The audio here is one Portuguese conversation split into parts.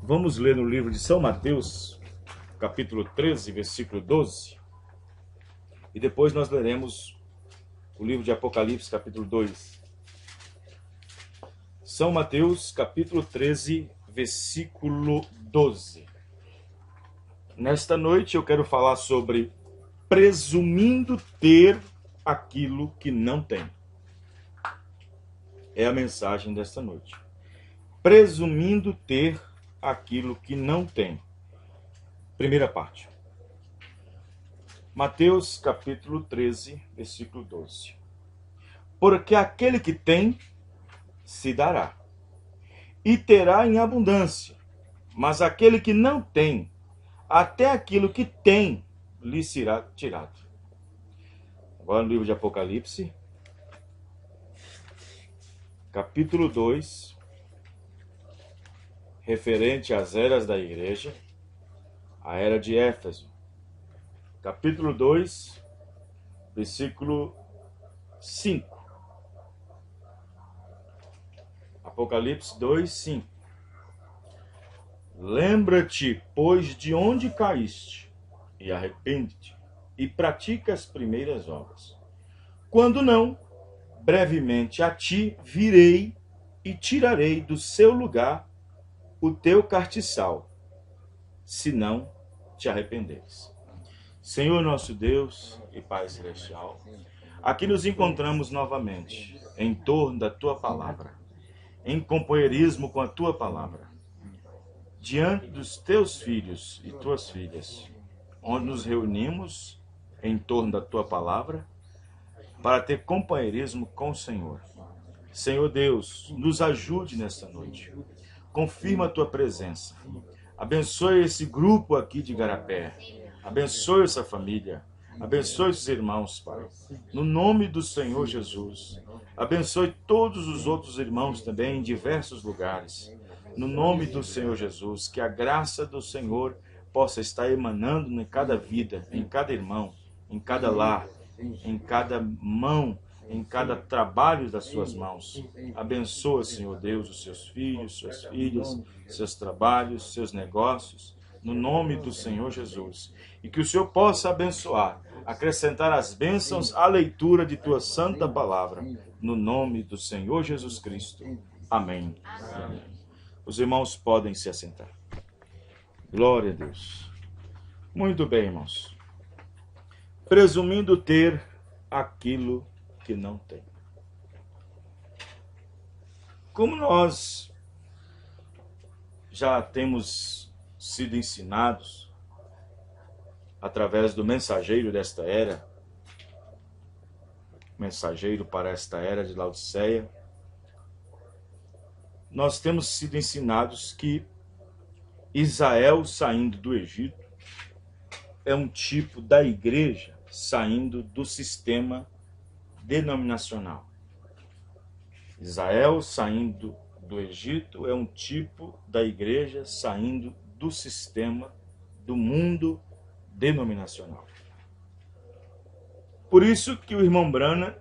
Vamos ler no livro de São Mateus, capítulo 13, versículo 12. E depois nós leremos o livro de Apocalipse, capítulo 2. São Mateus, capítulo 13, versículo 12. Nesta noite eu quero falar sobre presumindo ter aquilo que não tem. É a mensagem desta noite. Presumindo ter aquilo que não tem. Primeira parte. Mateus capítulo 13, versículo 12. Porque aquele que tem, se dará, e terá em abundância. Mas aquele que não tem, até aquilo que tem, lhe será tirado. Agora no livro de Apocalipse, capítulo 2, referente às eras da igreja, a era de Éfeso. Capítulo 2, versículo 5. Apocalipse 2, 5. Lembra-te, pois, de onde caíste, e arrepende-te, e pratica as primeiras obras. Quando não, brevemente a ti virei e tirarei do seu lugar o teu castiçal, se não te arrependeres. Senhor nosso Deus e Pai Celestial, aqui nos encontramos novamente em torno da Tua Palavra, em companheirismo com a Tua Palavra, diante dos Teus filhos e Tuas filhas, onde nos reunimos em torno da Tua Palavra para ter companheirismo com o Senhor. Senhor Deus, nos ajude nesta noite. Confirma a Tua presença. Abençoe esse grupo aqui de Igarapé. Abençoe essa família. Abençoe os irmãos, Pai. No nome do Senhor Jesus. Abençoe todos os outros irmãos também em diversos lugares. No nome do Senhor Jesus. Que a graça do Senhor possa estar emanando em cada vida, em cada irmão, em cada lar, em cada mão, em cada trabalho das suas mãos. Abençoa, Senhor Deus, os seus filhos, suas filhas, seus trabalhos, seus negócios, no nome do Senhor Jesus. E que o Senhor possa abençoar, acrescentar as bênçãos à leitura de Tua santa palavra, no nome do Senhor Jesus Cristo. Amém. Amém. Os irmãos podem se assentar. Glória a Deus. Muito bem, irmãos. Presumindo ter aquilo que não tem. Como nós já temos sido ensinados através do mensageiro desta era, mensageiro para esta era de Laodiceia, nós temos sido ensinados que Israel saindo do Egito é um tipo da igreja saindo do sistema denominacional. Israel saindo do Egito é um tipo da igreja saindo do sistema do mundo denominacional. Por isso que o irmão Branham,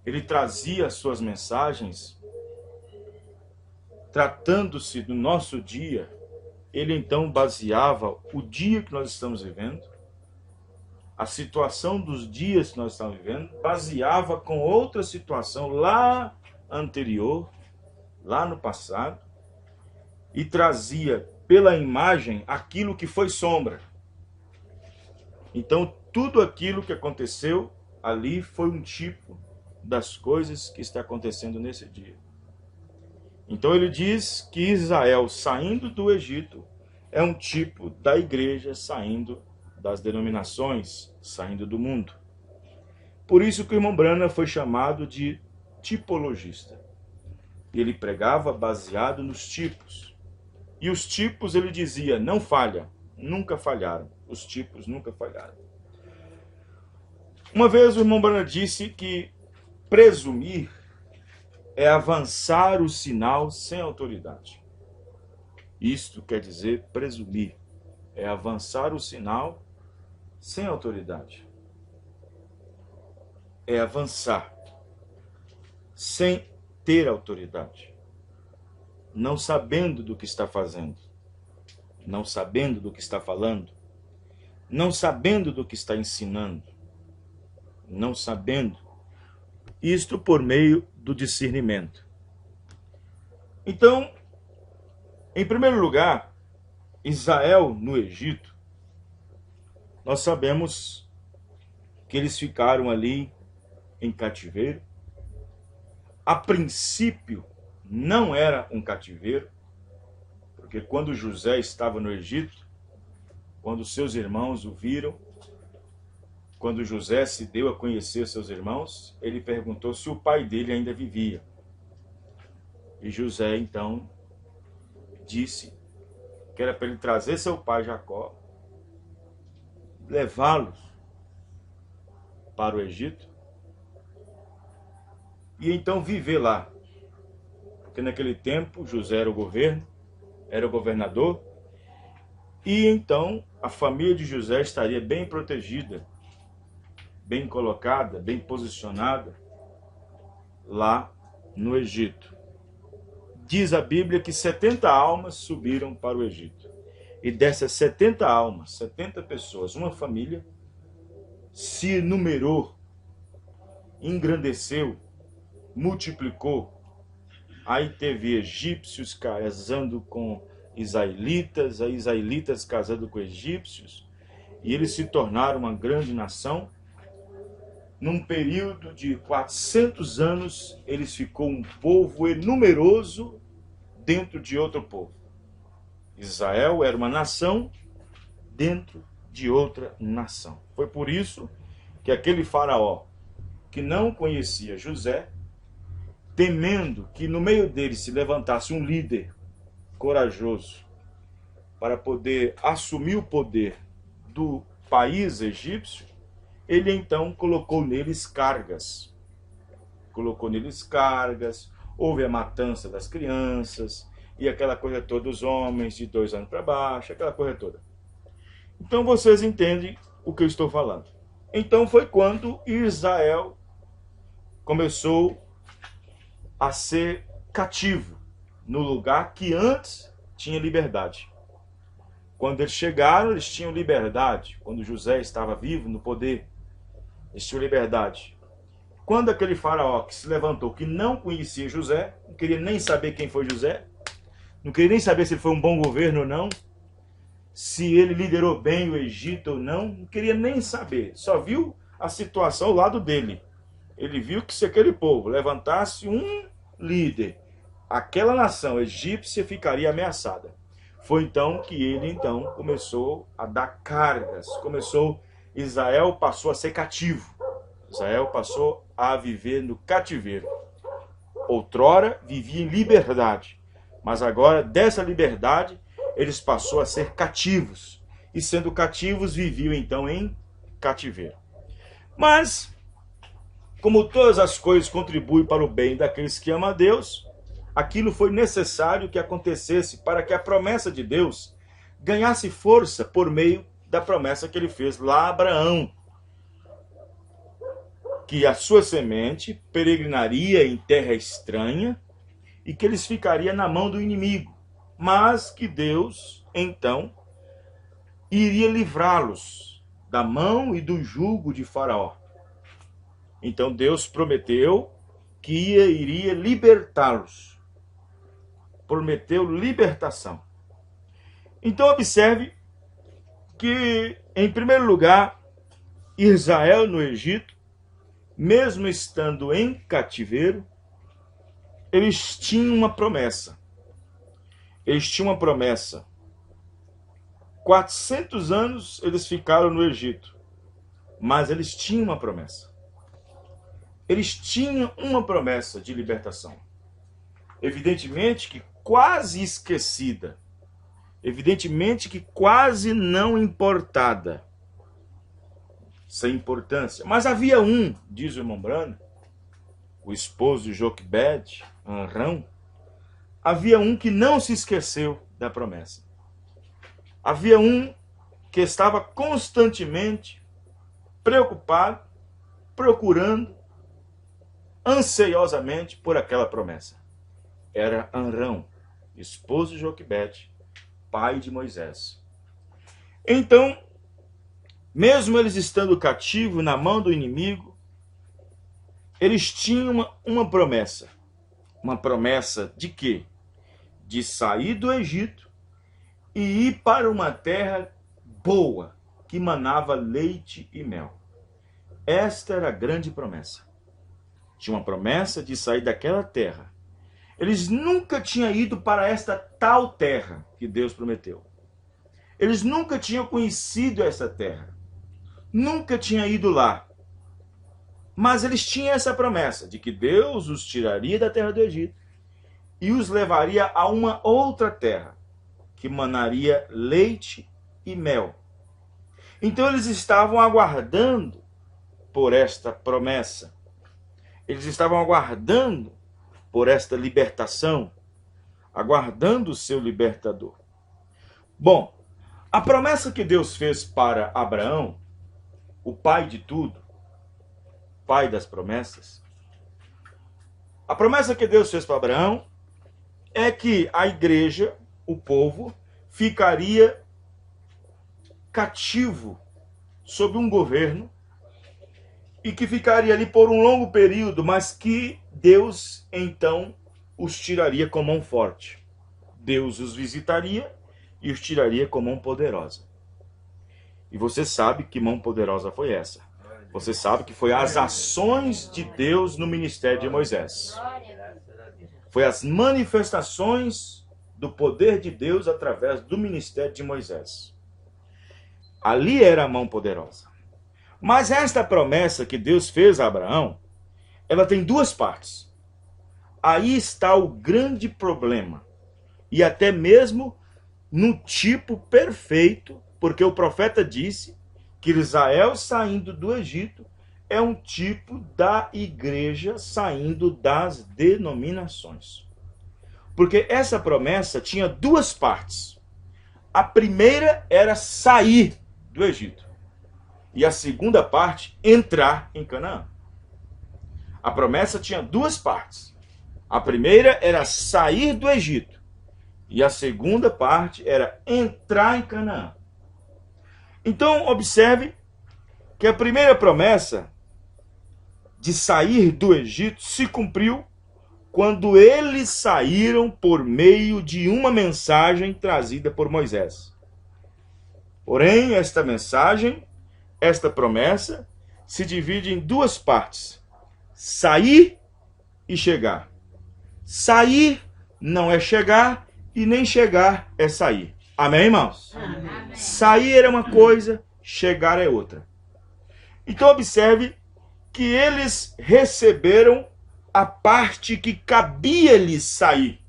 ele trazia as suas mensagens tratando-se do nosso dia. Ele então baseava o dia que nós estamos vivendo, a situação dos dias que nós estamos vivendo, baseava com outra situação lá anterior, lá no passado, e trazia pela imagem aquilo que foi sombra. Então, tudo aquilo que aconteceu ali foi um tipo das coisas que está acontecendo nesse dia. Então ele diz que Israel saindo do Egito é um tipo da igreja saindo das denominações, saindo do mundo. Por isso que o irmão Branham foi chamado de tipologista. Ele pregava baseado nos tipos. E os tipos, ele dizia, não falha, nunca falharam. Os tipos nunca falharam. Uma vez o irmão Branham disse que presumir é avançar o sinal sem autoridade. Isto quer dizer presumir. É avançar o sinal sem autoridade. É avançar sem ter autoridade. não sabendo do que está fazendo, não sabendo do que está falando, não sabendo do que está ensinando, não sabendo, isto por meio do discernimento. Então, em primeiro lugar, Israel no Egito, nós sabemos que eles ficaram ali em cativeiro. A princípio, não era um cativeiro, porque quando José estava no Egito, quando seus irmãos o viram, quando José se deu a conhecer seus irmãos, ele perguntou se o pai dele ainda vivia. E José, então, disse que era para ele trazer seu pai Jacó, levá-los para o Egito e então viver lá. Porque naquele tempo José era o governo, era o governador, e então a família de José estaria bem protegida, bem colocada, bem posicionada lá no Egito. Diz a Bíblia que 70 almas subiram para o Egito. E dessas 70 almas, 70 pessoas, uma família, se numerou, engrandeceu, multiplicou. Aí teve egípcios casando com israelitas, aí israelitas casando com egípcios, e eles se tornaram uma grande nação. Num período de 400 anos, eles ficou um povo numeroso dentro de outro povo. Israel era uma nação dentro de outra nação. Foi por isso que aquele faraó que não conhecia José, temendo que no meio dele se levantasse um líder corajoso para poder assumir o poder do país egípcio, ele então colocou neles cargas. Houve a matança das crianças, e aquela coisa toda dos homens de 2 anos para baixo, aquela coisa toda. Então vocês entendem o que eu estou falando. Então foi quando Israel começou a ser cativo no lugar que antes tinha liberdade. Quando eles chegaram, eles tinham liberdade. Quando José estava vivo no poder, eles tinham liberdade. Quando aquele faraó que se levantou, que não conhecia José, não queria nem saber quem foi José, não queria nem saber se ele foi um bom governo ou não, se ele liderou bem o Egito ou não queria nem saber. Só viu a situação ao lado dele. Ele viu que se aquele povo levantasse um líder, aquela nação egípcia ficaria ameaçada. Foi então que ele começou a dar cargas. Israel passou a ser cativo. Israel passou a viver no cativeiro. Outrora vivia em liberdade, mas agora dessa liberdade eles passou a ser cativos. E sendo cativos, viviam então em cativeiro. Mas, como todas as coisas contribuem para o bem daqueles que amam a Deus, aquilo foi necessário que acontecesse para que a promessa de Deus ganhasse força por meio da promessa que ele fez lá a Abraão, que a sua semente peregrinaria em terra estranha e que eles ficariam na mão do inimigo, mas que Deus, então, iria livrá-los da mão e do jugo de Faraó. Então Deus prometeu que iria libertá-los. Prometeu libertação. Então observe que, em primeiro lugar, Israel no Egito, mesmo estando em cativeiro, eles tinham uma promessa. Eles tinham uma promessa. 400 anos eles ficaram no Egito, mas eles tinham uma promessa. Eles tinham uma promessa de libertação. Evidentemente que quase esquecida. Evidentemente que quase não importada. Sem importância. Mas havia um, diz o irmão Branham, o esposo de Joquebed, Anrão, havia um que não se esqueceu da promessa. Havia um que estava constantemente preocupado, procurando, ansiosamente por aquela promessa. Era Anrão, esposo de Joquebede, pai de Moisés. Então, mesmo eles estando cativos na mão do inimigo, eles tinham uma promessa. Uma promessa de quê? De sair do Egito e ir para uma terra boa, que manava leite e mel. Esta era a grande promessa. Tinha uma promessa de sair daquela terra. Eles nunca tinham ido para esta tal terra que Deus prometeu. Eles nunca tinham conhecido essa terra. Nunca tinham ido lá. Mas eles tinham essa promessa de que Deus os tiraria da terra do Egito e os levaria a uma outra terra, que manaria leite e mel. Então eles estavam aguardando por esta promessa. Eles estavam aguardando por esta libertação, aguardando o seu libertador. Bom, a promessa que Deus fez para Abraão, o pai de tudo, pai das promessas, a promessa que Deus fez para Abraão é que a igreja, o povo, ficaria cativo sob um governo e que ficaria ali por um longo período, mas que Deus então os tiraria com mão forte. Deus os visitaria e os tiraria com mão poderosa. E você sabe que mão poderosa foi essa. Você sabe que foi as ações de Deus no ministério de Moisés. Foi as manifestações do poder de Deus através do ministério de Moisés. Ali era a mão poderosa. Mas esta promessa que Deus fez a Abraão, ela tem duas partes. Aí está o grande problema. E até mesmo no tipo perfeito, porque o profeta disse que Israel saindo do Egito é um tipo da igreja saindo das denominações. Porque essa promessa tinha duas partes. A primeira era sair do Egito. E a segunda parte, entrar em Canaã. A promessa tinha duas partes. A primeira era sair do Egito. E a segunda parte era entrar em Canaã. Então, observe que a primeira promessa de sair do Egito se cumpriu quando eles saíram por meio de uma mensagem trazida por Moisés. Porém, esta mensagem, esta promessa, se divide em duas partes: sair e chegar. Sair não é chegar e nem chegar é sair. Amém, irmãos? Amém. Sair é uma coisa, chegar é outra. Então observe que eles receberam a parte que cabia-lhes sair.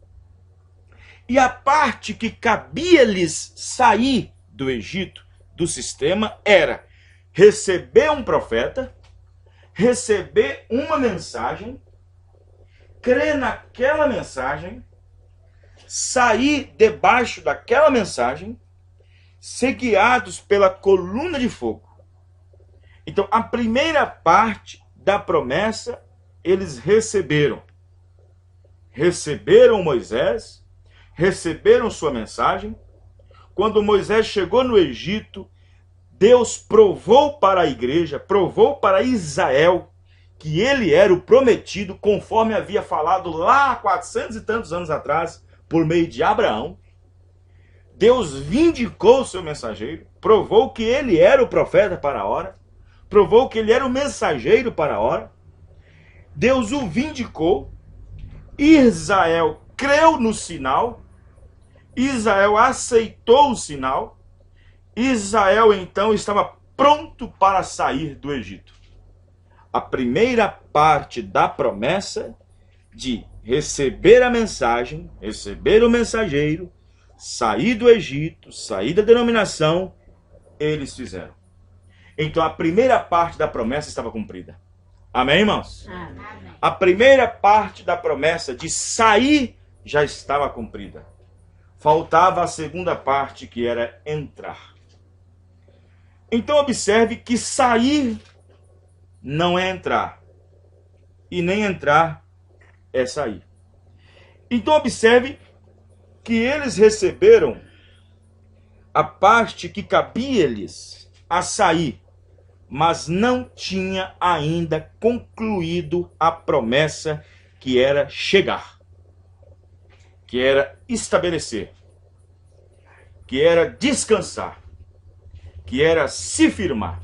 E a parte que cabia-lhes sair do Egito, do sistema, era receber um profeta, receber uma mensagem, crer naquela mensagem, sair debaixo daquela mensagem, ser guiados pela coluna de fogo. Então, a primeira parte da promessa eles receberam. Receberam Moisés, receberam sua mensagem. Quando Moisés chegou no Egito, Deus provou para a igreja, provou para Israel que ele era o prometido, conforme havia falado lá há 400 e tantos anos atrás, por meio de Abraão. Deus vindicou o seu mensageiro, provou que ele era o profeta para a hora, provou que ele era o mensageiro para a hora. Deus o vindicou. Israel creu no sinal. Israel aceitou o sinal. Israel então estava pronto para sair do Egito. A primeira parte da promessa de receber a mensagem, receber o mensageiro, sair do Egito, sair da denominação, eles fizeram. Então a primeira parte da promessa estava cumprida. Amém, irmãos? Amém. A primeira parte da promessa de sair já estava cumprida. Faltava a segunda parte, que era entrar. Então observe que sair não é entrar. E nem entrar é sair. Então observe que eles receberam a parte que cabia-lhes a sair, mas não tinha ainda concluído a promessa que era chegar, que era estabelecer, que era descansar, que era se firmar,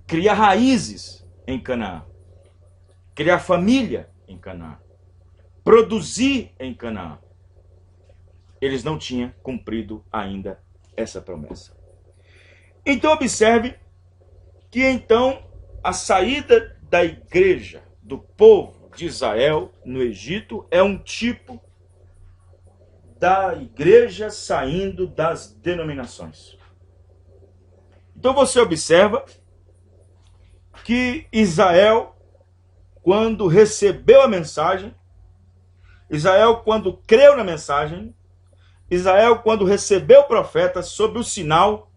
criar raízes em Canaã, criar família em Canaã, produzir em Canaã. Eles não tinham cumprido ainda essa promessa. Então observe que então a saída da igreja, do povo de Israel no Egito, é um tipo da igreja saindo das denominações. Então você observa que Israel, quando recebeu a mensagem, Israel, quando creu na mensagem, Israel, quando recebeu o profeta sob o sinal,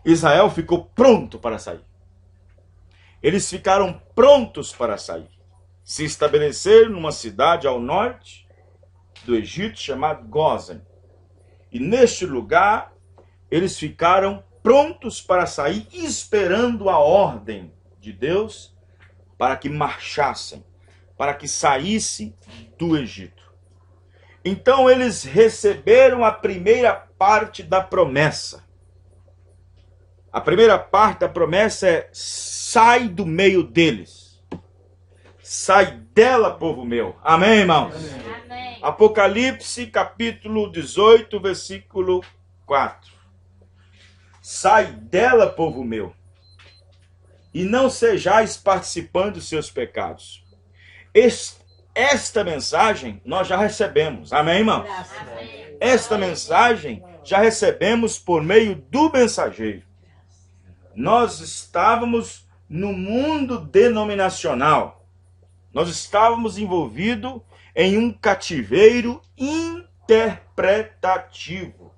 Israel ficou pronto para sair. Eles ficaram prontos para sair. Se estabeleceram numa cidade ao norte do Egito chamada Gósen. E neste lugar, eles ficaram prontos para sair, esperando a ordem de Deus para que marchassem, para que saíssem do Egito. Então eles receberam a primeira parte da promessa. A primeira parte da promessa é: sai do meio deles. Sai dela, povo meu. Amém, irmãos? Amém. Apocalipse, capítulo 18, versículo 4. Sai dela, povo meu, e não sejais participando dos seus pecados. Esta mensagem nós já recebemos. Amém, irmãos? Amém. Esta mensagem já recebemos por meio do mensageiro. Nós estávamos no mundo denominacional. Nós estávamos envolvidos em um cativeiro interpretativo,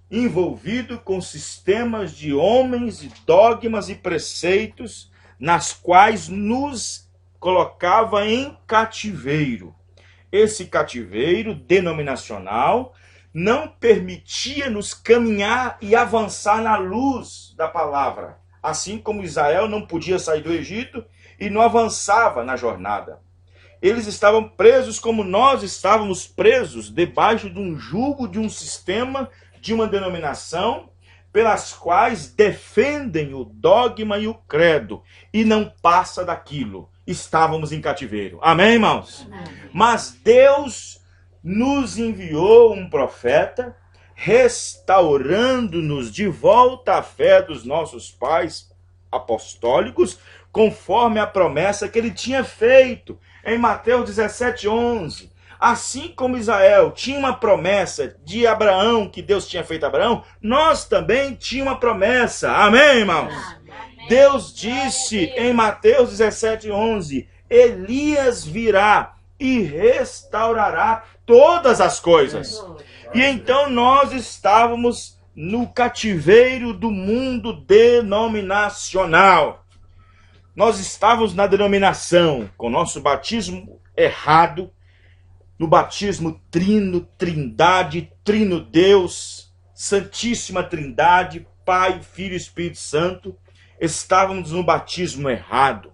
envolvido com sistemas de homens e dogmas e preceitos nas quais nos colocava em cativeiro. Esse cativeiro denominacional não permitia-nos caminhar e avançar na luz da palavra, assim como Israel não podia sair do Egito e não avançava na jornada. Eles estavam presos como nós estávamos presos, debaixo de um jugo, de um sistema, de uma denominação, pelas quais defendem o dogma e o credo, e não passa daquilo. Estávamos em cativeiro. Amém, irmãos? Amém. Mas Deus nos enviou um profeta, restaurando-nos de volta à fé dos nossos pais apostólicos, conforme a promessa que ele tinha feito em Mateus 17:11. Assim como Israel tinha uma promessa de Abraão, que Deus tinha feito a Abraão, nós também tínhamos uma promessa. Amém, irmãos? Amém. Deus disse em Mateus 17:11, Elias virá e restaurará todas as coisas. E então nós estávamos no cativeiro do mundo denominacional. Nós estávamos na denominação, com nosso batismo errado, no batismo trino, trindade, trino Deus, Santíssima Trindade, Pai, Filho e Espírito Santo. Estávamos no batismo errado.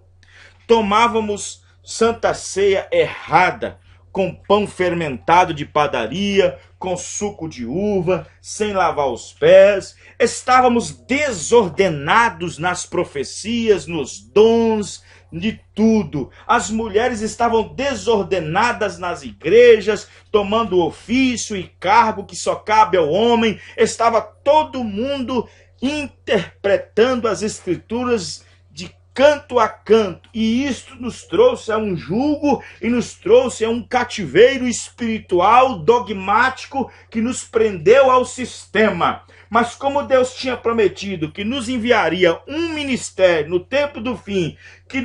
Tomávamos Santa Ceia errada, com pão fermentado de padaria, com suco de uva, sem lavar os pés. Estávamos desordenados nas profecias, nos dons, de tudo. As mulheres estavam desordenadas nas igrejas, tomando ofício e cargo que só cabe ao homem. Estava todo mundo interpretando as escrituras de canto a canto. E isto nos trouxe a um jugo e nos trouxe a um cativeiro espiritual, dogmático, que nos prendeu ao sistema. Mas como Deus tinha prometido que nos enviaria um ministério no tempo do fim, que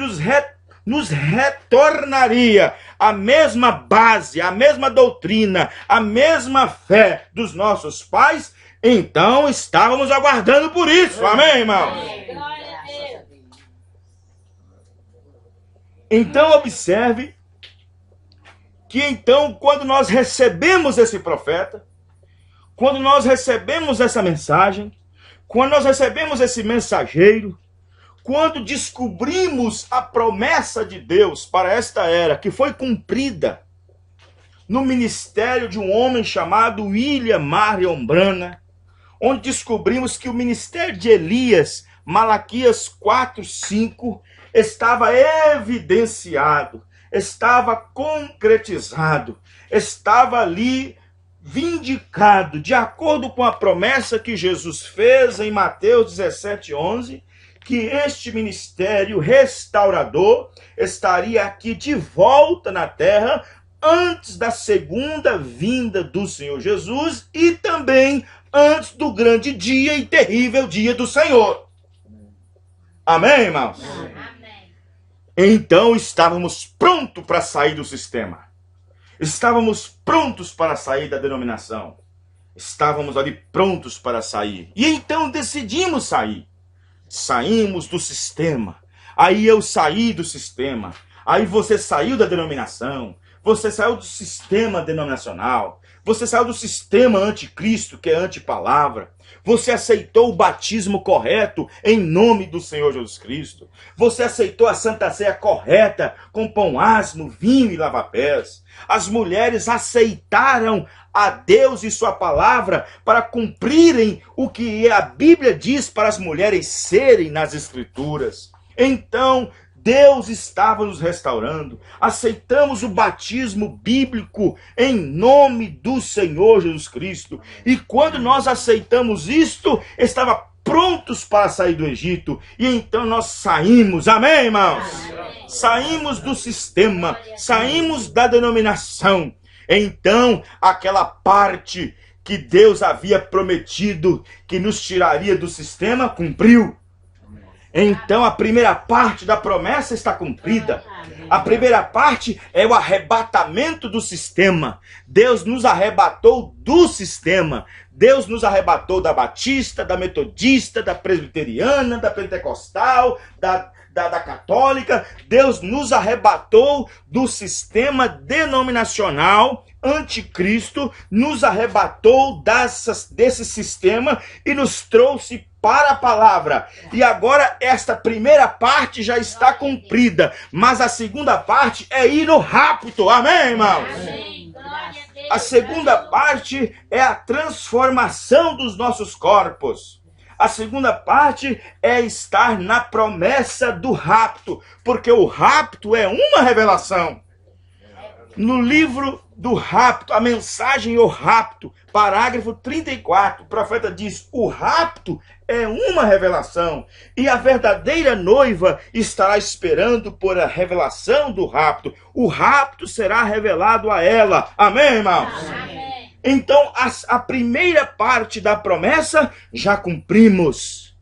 nos retornaria a mesma base, a mesma doutrina, a mesma fé dos nossos pais, então estávamos aguardando por isso. Amém, irmãos? Então observe que então, quando nós recebemos esse profeta, quando nós recebemos essa mensagem, quando nós recebemos esse mensageiro, quando descobrimos a promessa de Deus para esta era, que foi cumprida no ministério de um homem chamado William Marion Branham, onde descobrimos que o ministério de Elias, Malaquias 4:5, estava evidenciado, estava concretizado, estava ali vindicado, de acordo com a promessa que Jesus fez em Mateus 17:11, que este ministério restaurador estaria aqui de volta na terra antes da segunda vinda do Senhor Jesus e também antes do grande dia e terrível dia do Senhor. Amém, irmãos? Amém. Então estávamos prontos para sair do sistema. Estávamos prontos para sair da denominação. Estávamos ali prontos para sair. E então decidimos sair. Saímos do sistema. Aí eu saí do sistema. Aí você saiu da denominação. Você saiu do sistema denominacional. Você saiu do sistema anticristo, que é antipalavra. Você aceitou o batismo correto em nome do Senhor Jesus Cristo. Você aceitou a Santa Ceia correta, com pão asmo, vinho e lava-pés. As mulheres aceitaram a Deus e sua palavra para cumprirem o que a Bíblia diz para as mulheres serem nas Escrituras. Então, Deus estava nos restaurando. Aceitamos o batismo bíblico em nome do Senhor Jesus Cristo. E quando nós aceitamos isto, estava prontos para sair do Egito. E então nós saímos. Amém, irmãos? Amém. Saímos do sistema. Saímos da denominação. Então, aquela parte que Deus havia prometido que nos tiraria do sistema, cumpriu. Então a primeira parte da promessa está cumprida. A primeira parte é o arrebatamento do sistema. Deus nos arrebatou do sistema. Deus nos arrebatou da batista, da metodista, da presbiteriana, da pentecostal, da católica. Deus nos arrebatou do sistema denominacional anticristo, nos arrebatou desse sistema e nos trouxe para a palavra. E agora esta primeira parte já está cumprida, mas a segunda parte é ir no rapto. Amém, irmãos? Amém. Glória a Deus. A segunda parte é a transformação dos nossos corpos. A segunda parte é estar na promessa do rapto, porque o rapto é uma revelação. No livro do rapto, a mensagem o rapto, parágrafo 34, o profeta diz: o rapto é uma revelação, e a verdadeira noiva estará esperando por a revelação do rapto. O rapto será revelado a ela. Amém, irmãos? Amém. Então, a primeira parte da promessa já cumprimos.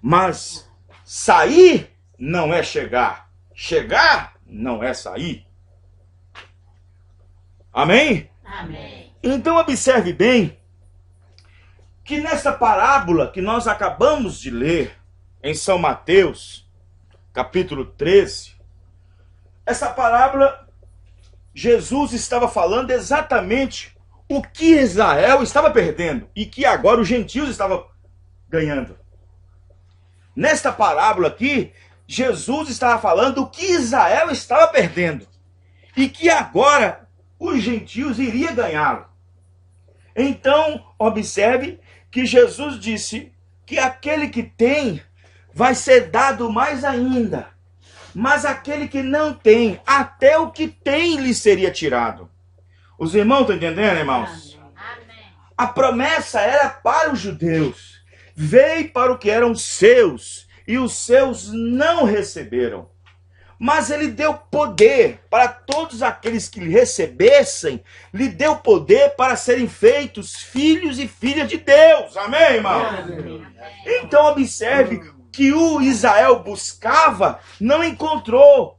Mas sair não é chegar. Chegar não é sair. Amém? Amém. Então observe bem que nessa parábola que nós acabamos de ler em São Mateus, capítulo 13, essa parábola, Jesus estava falando exatamente o que Israel estava perdendo e que agora os gentios estavam ganhando. Nesta parábola aqui, Jesus estava falando o que Israel estava perdendo e que agora os gentios iriam ganhá-lo. Então, observe que Jesus disse que aquele que tem vai ser dado mais ainda, mas aquele que não tem, até o que tem lhe seria tirado. Os irmãos estão entendendo, irmãos? Amém. A promessa era para os judeus, veio para o que eram seus, e os seus não receberam. Mas ele deu poder para todos aqueles que lhe recebessem, lhe deu poder para serem feitos filhos e filhas de Deus. Amém, irmão? Então observe que o Israel buscava, não encontrou.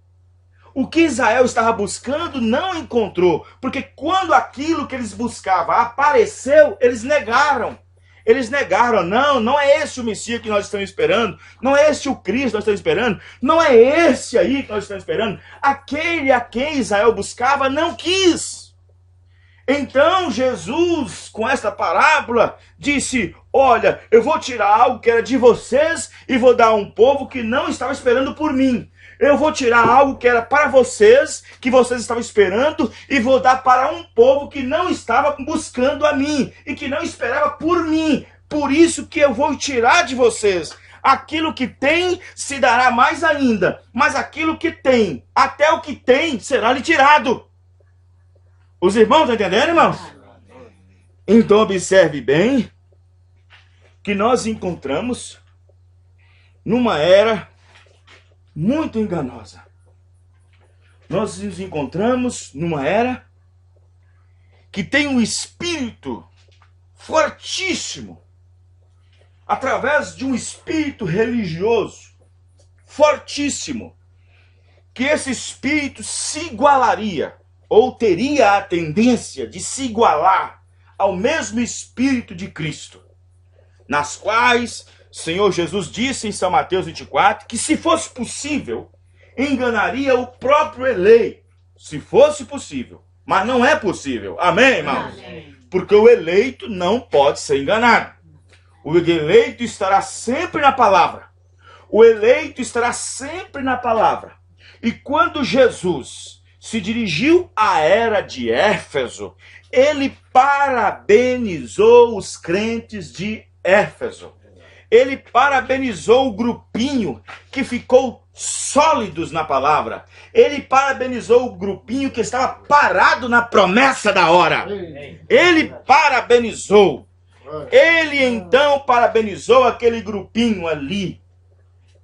O que Israel estava buscando, não encontrou. Porque quando aquilo que eles buscavam apareceu, eles negaram. Eles negaram, não é esse o Messias que nós estamos esperando, não é esse o Cristo que nós estamos esperando, não é esse aí que nós estamos esperando. Aquele a quem Israel buscava não quis. Então Jesus, com esta parábola, disse, olha, eu vou tirar algo que era de vocês e vou dar a um povo que não estava esperando por mim. Eu vou tirar algo que era para vocês, que vocês estavam esperando, e vou dar para um povo que não estava buscando a mim, e que não esperava por mim. Por isso que eu vou tirar de vocês. Aquilo que tem se dará mais ainda, mas aquilo que tem, até o que tem, será lhe tirado. Os irmãos estão entendendo, irmãos? Então observe bem que nós encontramos numa era muito enganosa. Nós nos encontramos numa era que tem um espírito fortíssimo, através de um espírito religioso fortíssimo, que esse espírito se igualaria, ou teria a tendência de se igualar ao mesmo espírito de Cristo, nas quais o Senhor Jesus disse em São Mateus 24 que, se fosse possível, enganaria o próprio eleito. Se fosse possível. Mas não é possível. Amém, irmãos? Amém. Porque o eleito não pode ser enganado. O eleito estará sempre na palavra. O eleito estará sempre na palavra. E quando Jesus se dirigiu à era de Éfeso, ele parabenizou os crentes de Éfeso. Ele parabenizou o grupinho que ficou sólidos na palavra. Ele parabenizou o grupinho que estava parado na promessa da hora. Ele parabenizou. Ele então parabenizou aquele grupinho ali.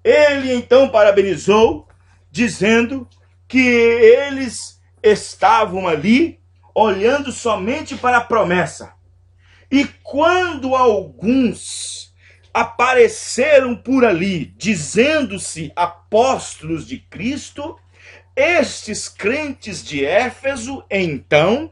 Ele então parabenizou, dizendo que eles estavam ali olhando somente para a promessa. E quando alguns apareceram por ali, dizendo-se apóstolos de Cristo, estes crentes de Éfeso, então,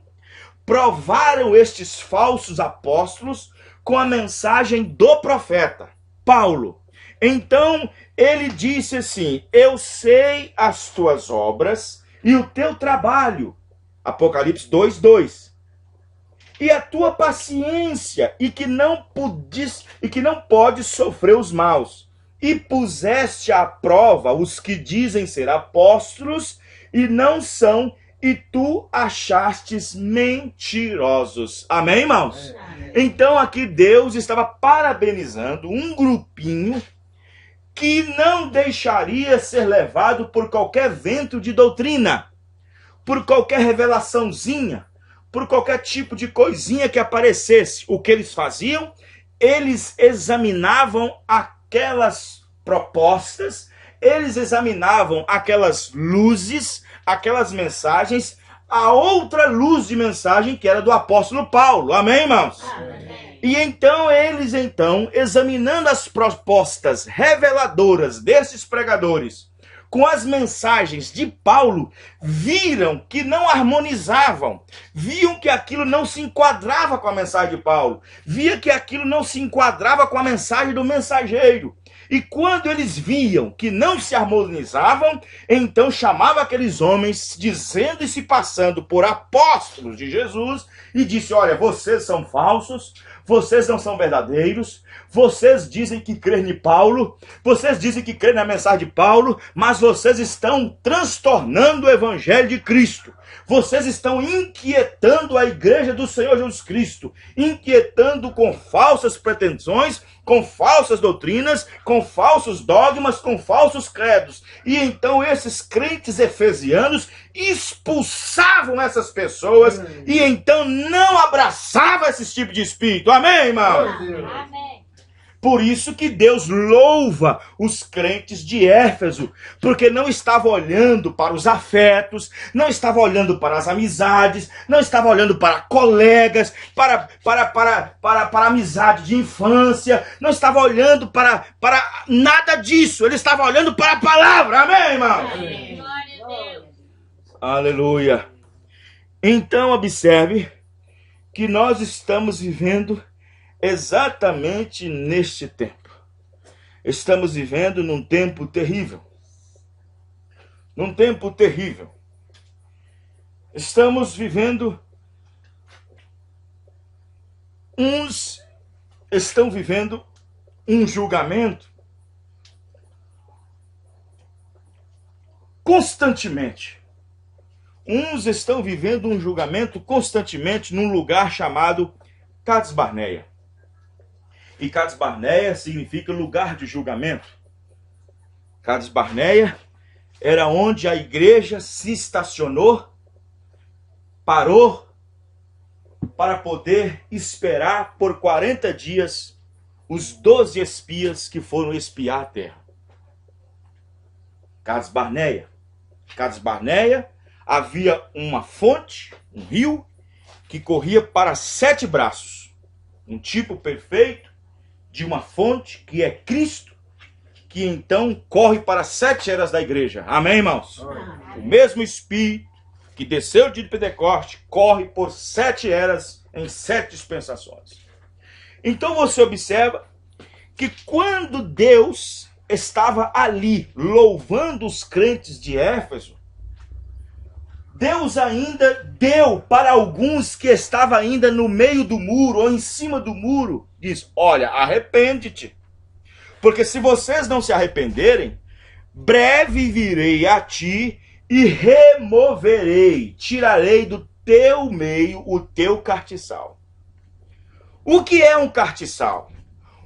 provaram estes falsos apóstolos com a mensagem do profeta Paulo. Então, ele disse assim, eu sei as tuas obras e o teu trabalho, Apocalipse 2:2. E a tua paciência, e que não podes sofrer os maus. E puseste à prova os que dizem ser apóstolos e não são, e tu achastes mentirosos. Amém, irmãos? Amém. Então aqui Deus estava parabenizando um grupinho que não deixaria ser levado por qualquer vento de doutrina, por qualquer revelaçãozinha, por qualquer tipo de coisinha que aparecesse. O que eles faziam? Eles examinavam aquelas propostas, eles examinavam aquelas luzes, aquelas mensagens, a outra luz de mensagem que era do apóstolo Paulo. Amém, irmãos? Amém. E então eles, examinando as propostas reveladoras desses pregadores, com as mensagens de Paulo, viram que não harmonizavam, viam que aquilo não se enquadrava com a mensagem de Paulo, via que aquilo não se enquadrava com a mensagem do mensageiro. E quando eles viam que não se harmonizavam, então chamava aqueles homens, dizendo e se passando por apóstolos de Jesus, e disse, olha, vocês são falsos, vocês não são verdadeiros, vocês dizem que creem em Paulo, vocês dizem que creem na mensagem de Paulo, mas vocês estão transtornando o evangelho de Cristo. Vocês estão inquietando a igreja do Senhor Jesus Cristo, inquietando com falsas pretensões, com falsas doutrinas, com falsos dogmas, com falsos credos. E então esses crentes efesianos expulsavam essas pessoas e então não abraçavam esse tipo de espírito. Amém, irmão? Amém. Por isso que Deus louva os crentes de Éfeso, porque não estava olhando para os afetos, não estava olhando para as amizades, não estava olhando para colegas, para amizade de infância, não estava olhando para nada disso, ele estava olhando para a palavra. Amém, irmão? Amém. Glória a Deus. Aleluia. Então observe que nós estamos vivendo exatamente neste tempo. Estamos vivendo num tempo terrível. Num tempo terrível. Estamos vivendo. Uns estão vivendo um julgamento constantemente. Uns estão vivendo um julgamento constantemente num lugar chamado Cades Barneia. E Cades Barneia significa lugar de julgamento. Cades Barneia era onde a igreja se estacionou, parou, para poder esperar por 40 dias os 12 espias que foram espiar a terra. Cades Barneia. Cades Barneia havia uma fonte, um rio, que corria para 7 braços. Um tipo perfeito de uma fonte que é Cristo, que então corre para 7 eras da igreja. Amém, irmãos? Amém. O mesmo Espírito que desceu de Pentecoste corre por 7 eras em 7 dispensações. Então você observa que quando Deus estava ali louvando os crentes de Éfeso, Deus ainda deu para alguns que estavam ainda no meio do muro ou em cima do muro, diz: olha, arrepende-te, porque se vocês não se arrependerem, breve virei a ti e removerei, tirarei do teu meio o teu cartiçal. O que é um cartiçal?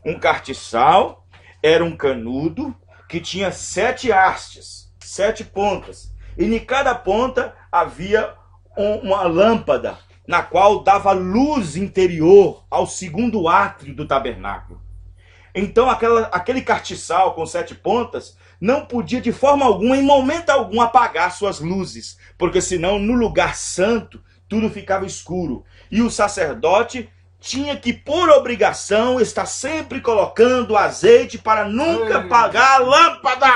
Um cartiçal era um canudo que tinha 7 hastes, 7 pontas. E em cada ponta havia uma lâmpada, na qual dava luz interior ao segundo átrio do tabernáculo. Então aquele cartiçal com 7 pontas não podia de forma alguma, em momento algum, apagar suas luzes, porque senão no lugar santo tudo ficava escuro. E o sacerdote tinha que, por obrigação, estar sempre colocando azeite para nunca apagar a lâmpada.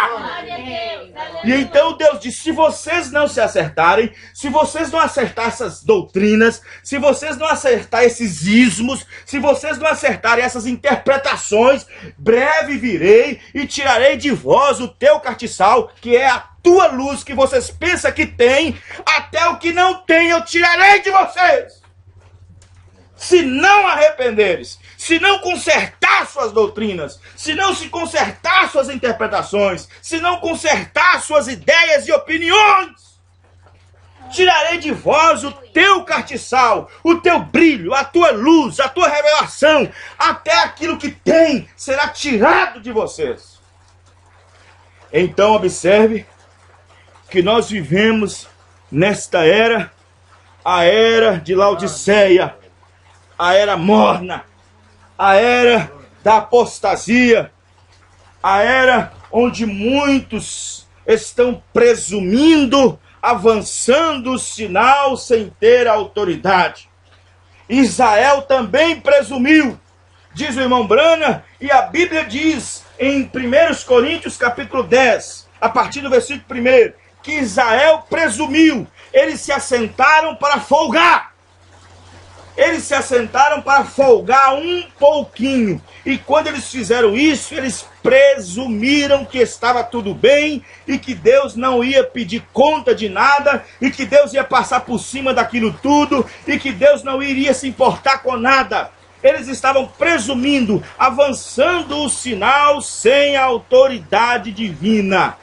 E então Deus disse: se vocês não se acertarem, se vocês não acertar essas doutrinas, se vocês não acertar esses ismos, se vocês não acertarem essas interpretações, breve virei e tirarei de vós o teu cartiçal, que é a tua luz que vocês pensam que tem, até o que não tem eu tirarei de vocês. Se não arrependeres, se não consertar suas doutrinas, se não se consertar suas interpretações, se não consertar suas ideias e opiniões, tirarei de vós o teu cartiçal, o teu brilho, a tua luz, a tua revelação, até aquilo que tem será tirado de vocês. Então observe que nós vivemos nesta era, a era de Laodiceia, a era morna, a era da apostasia, a era onde muitos estão presumindo, avançando o sinal sem ter autoridade. Israel também presumiu, diz o irmão Brana, e a Bíblia diz em 1 Coríntios capítulo 10, a partir do versículo 1, que Israel presumiu, eles se assentaram para folgar. Eles se assentaram para folgar um pouquinho. E quando eles fizeram isso, eles presumiram que estava tudo bem e que Deus não ia pedir conta de nada e que Deus ia passar por cima daquilo tudo e que Deus não iria se importar com nada. Eles estavam presumindo, avançando o sinal sem a autoridade divina.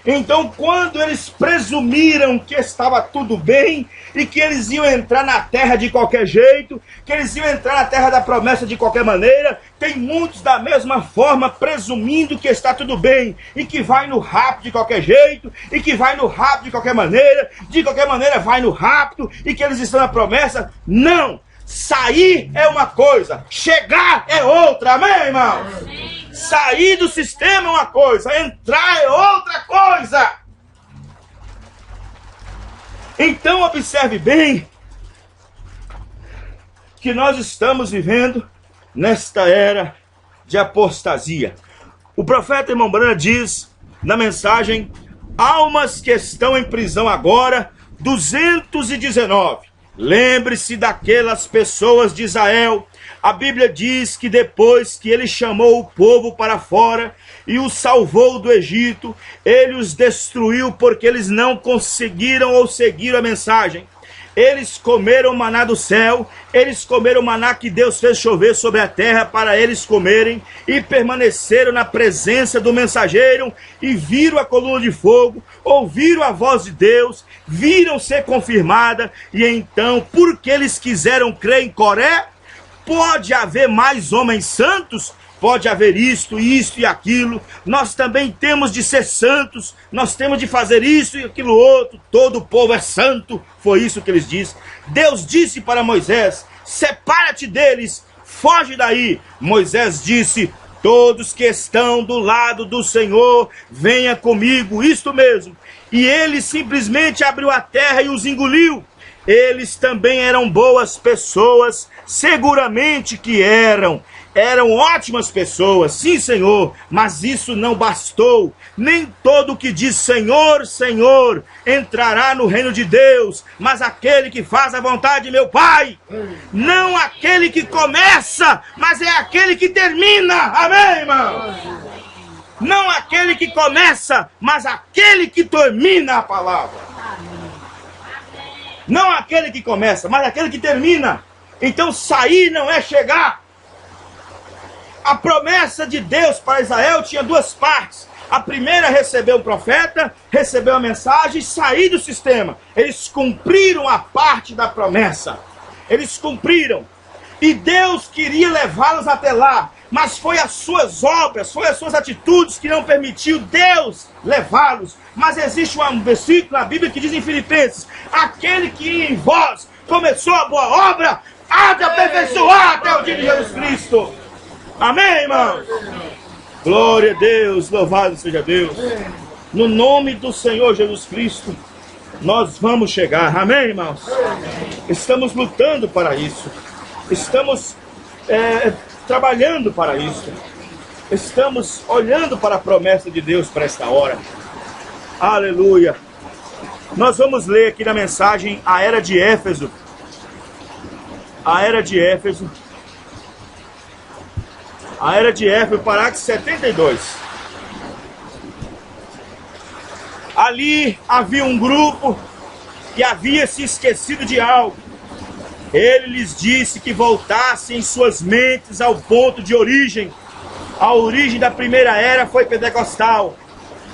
Então, quando eles presumiram que estava tudo bem e que eles iam entrar na terra de qualquer jeito, que eles iam entrar na terra da promessa de qualquer maneira, tem muitos da mesma forma presumindo que está tudo bem e que vai no rápido de qualquer jeito e que vai no rápido de qualquer maneira vai no rápido e que eles estão na promessa. Não! Sair é uma coisa, chegar é outra, amém, irmãos? Amém. Sair do sistema é uma coisa, entrar é outra coisa. Então observe bem que nós estamos vivendo nesta era de apostasia. O profeta irmão Brana diz na mensagem: almas que estão em prisão agora, 219. Lembre-se daquelas pessoas de Israel, A Bíblia diz que depois que ele chamou o povo para fora e os salvou do Egito, ele os destruiu porque eles não conseguiram ou seguiram a mensagem. Eles comeram maná do céu, eles comeram maná que Deus fez chover sobre a terra para eles comerem, e permaneceram na presença do mensageiro, e viram a coluna de fogo, ouviram a voz de Deus, viram ser confirmada, e então, porque eles quiseram crer em Coré, pode haver mais homens santos? Pode haver isto e aquilo. Nós também temos de ser santos. Nós temos de fazer isso e aquilo outro. Todo o povo é santo. Foi isso que eles disseram. Deus disse para Moisés: separa-te deles, foge daí. Moisés disse: todos que estão do lado do Senhor, venha comigo. Isto mesmo. E ele simplesmente abriu a terra e os engoliu. Eles também eram boas pessoas, seguramente que eram ótimas pessoas, sim, Senhor, mas isso não bastou. Nem todo que diz Senhor, Senhor, entrará no reino de Deus, mas aquele que faz a vontade de meu Pai. Não aquele que começa, mas é aquele que termina. Amém, irmão? Não aquele que começa, mas aquele que termina a palavra. Não aquele que começa, mas aquele que termina. Então sair não é chegar. A promessa de Deus para Israel tinha duas partes. A primeira é receber o profeta, receber a mensagem e sair do sistema. Eles cumpriram a parte da promessa. Eles cumpriram. E Deus queria levá-los até lá. Mas foi as suas obras, foi as suas atitudes que não permitiu Deus levá-los. Mas existe um versículo na Bíblia que diz em Filipenses: aquele que em vós começou a boa obra, há de aperfeiçoar até o dia de Jesus Cristo. Amém, irmãos? Glória a Deus, louvado seja Deus. No nome do Senhor Jesus Cristo, nós vamos chegar. Amém, irmãos? Estamos lutando para isso. Estamos trabalhando para isso. Estamos olhando para a promessa de Deus para esta hora. Aleluia. Nós vamos ler aqui na mensagem a Era de Éfeso. A Era de Éfeso. A Era de Éfeso, parágrafo 72. Ali havia um grupo que havia se esquecido de algo. Ele lhes disse que voltassem suas mentes ao ponto de origem. A origem da primeira era foi pentecostal.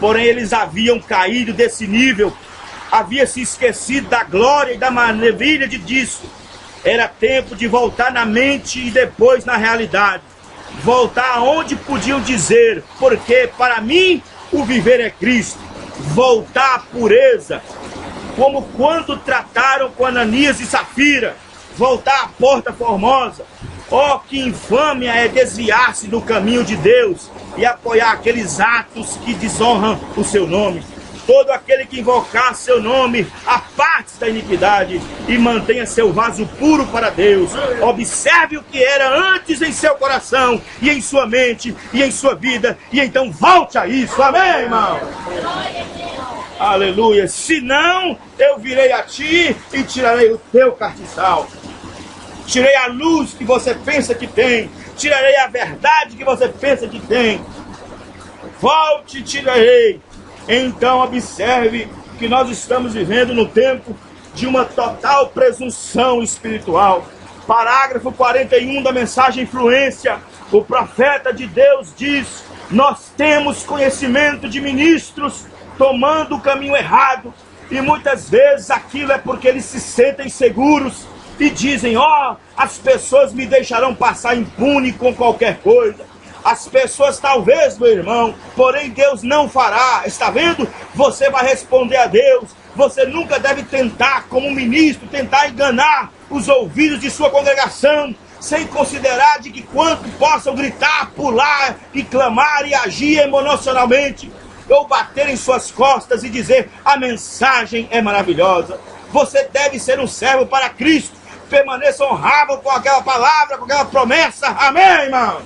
Porém, eles haviam caído desse nível. Havia se esquecido da glória e da maravilha disso. Era tempo de voltar na mente e depois na realidade. Voltar aonde podiam dizer: porque para mim o viver é Cristo. Voltar à pureza. Como quando trataram com Ananias e Safira. Voltar à porta formosa. Oh, que infâmia é desviar-se do caminho de Deus e apoiar aqueles atos que desonram o seu nome. Todo aquele que invocar seu nome, aparte-se da iniquidade e mantenha seu vaso puro para Deus. Observe o que era antes em seu coração e em sua mente e em sua vida, e então volte a isso. Amém, irmão? Aleluia. Senão eu virei a ti e tirarei o teu castiçal. Tirei a luz que você pensa que tem. Tirarei a verdade que você pensa que tem. Volte e tirarei. Então observe que nós estamos vivendo no tempo de uma total presunção espiritual. Parágrafo 41 da mensagem Influência. O profeta de Deus diz: nós temos conhecimento de ministros tomando o caminho errado. E muitas vezes aquilo é porque eles se sentem seguros e dizem: ó, as pessoas me deixarão passar impune com qualquer coisa. As pessoas talvez, meu irmão, porém Deus não fará. Está vendo? Você vai responder a Deus. Você nunca deve tentar, como ministro, tentar enganar os ouvidos de sua congregação, sem considerar de que quanto possam gritar, pular e clamar e agir emocionalmente, ou bater em suas costas e dizer: a mensagem é maravilhosa. Você deve ser um servo para Cristo. Permaneça honrado com aquela palavra, com aquela promessa. Amém, irmão?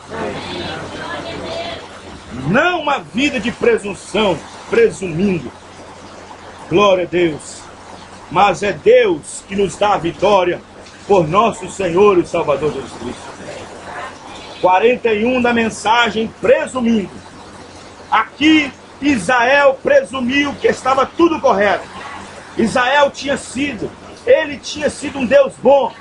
Não uma vida de presunção, presumindo. Glória a Deus. Mas é Deus que nos dá a vitória por nosso Senhor e Salvador Jesus Cristo. 41 da mensagem, presumindo. Aqui, Israel presumiu que estava tudo correto. Israel tinha sido um Deus bom,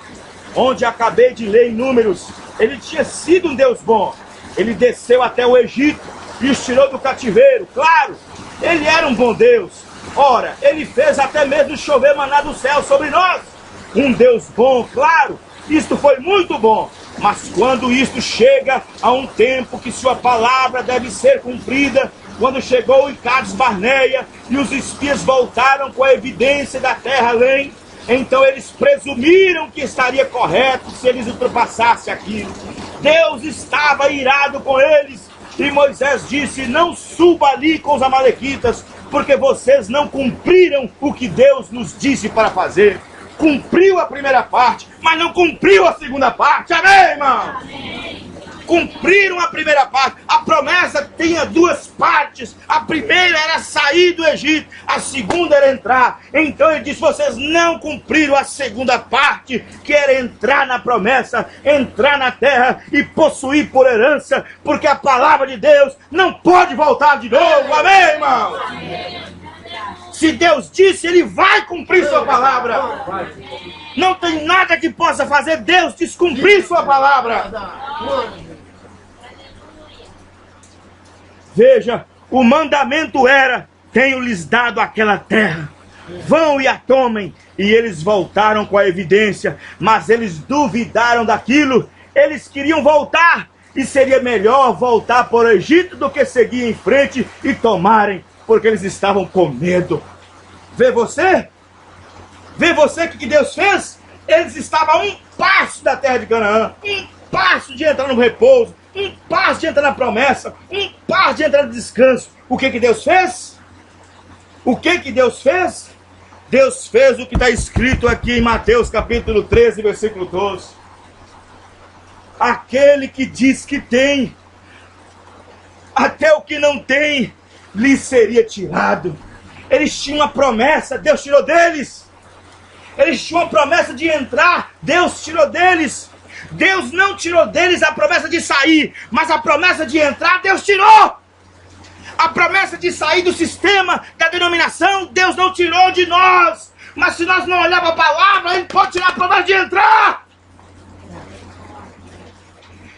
onde acabei de ler em Números. Ele tinha sido um Deus bom. Ele desceu até o Egito e os tirou do cativeiro. Claro, ele era um bom Deus. Ora, ele fez até mesmo chover maná do céu sobre nós. Um Deus bom, claro, isto foi muito bom. Mas quando isto chega a um tempo que sua palavra deve ser cumprida, quando chegou em Cades Barneia e os espias voltaram com a evidência da terra além, então eles presumiram que estaria correto se eles ultrapassassem aquilo. Deus estava irado com eles e Moisés disse: não suba ali com os amalequitas, porque vocês não cumpriram o que Deus nos disse para fazer. Cumpriu a primeira parte, mas não cumpriu a segunda parte. Amém, irmão? Amém. Cumpriram a primeira parte. A promessa tinha duas partes. A primeira era sair do Egito, a segunda era entrar. Então ele disse: vocês não cumpriram a segunda parte, que era entrar na promessa, entrar na terra e possuir por herança, porque a palavra de Deus não pode voltar de novo. Amém, irmão? Amém. Se Deus disse, Ele vai cumprir sua palavra. Não tem nada que possa fazer Deus descumprir sua palavra. Veja, o mandamento era: tenho-lhes dado aquela terra. Vão e a tomem. E eles voltaram com a evidência, mas eles duvidaram daquilo. Eles queriam voltar, e seria melhor voltar para o Egito do que seguir em frente e tomarem, porque eles estavam com medo. Vê você? Vê você o que Deus fez? Eles estavam a um passo da terra de Canaã, um passo de entrar no repouso, um passo de entrar na promessa, um passo de entrar no descanso. O que Deus fez? O que Deus fez? Deus fez o que está escrito aqui em Mateus capítulo 13, versículo 12. Aquele que diz que tem, até o que não tem lhe seria tirado. Eles tinham uma promessa, Deus tirou deles. Eles tinham uma promessa de entrar, Deus tirou deles. Deus não tirou deles a promessa de sair, mas a promessa de entrar, Deus tirou. A promessa de sair do sistema, da denominação, Deus não tirou de nós. Mas se nós não olharmos a palavra, Ele pode tirar a promessa de entrar.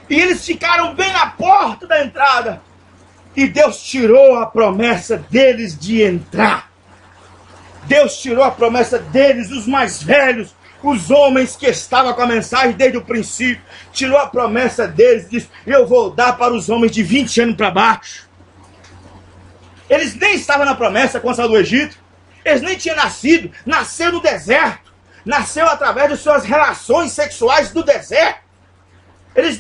E eles ficaram bem na porta da entrada. E Deus tirou a promessa deles de entrar. Deus tirou a promessa deles, os mais velhos, os homens que estavam com a mensagem desde o princípio. Tirou a promessa deles e disse: eu vou dar para os homens de 20 anos para baixo. Eles nem estavam na promessa quando saiu do Egito. Eles nem tinham nascido. Nasceu no deserto. Nasceu através de suas relações sexuais do deserto. Eles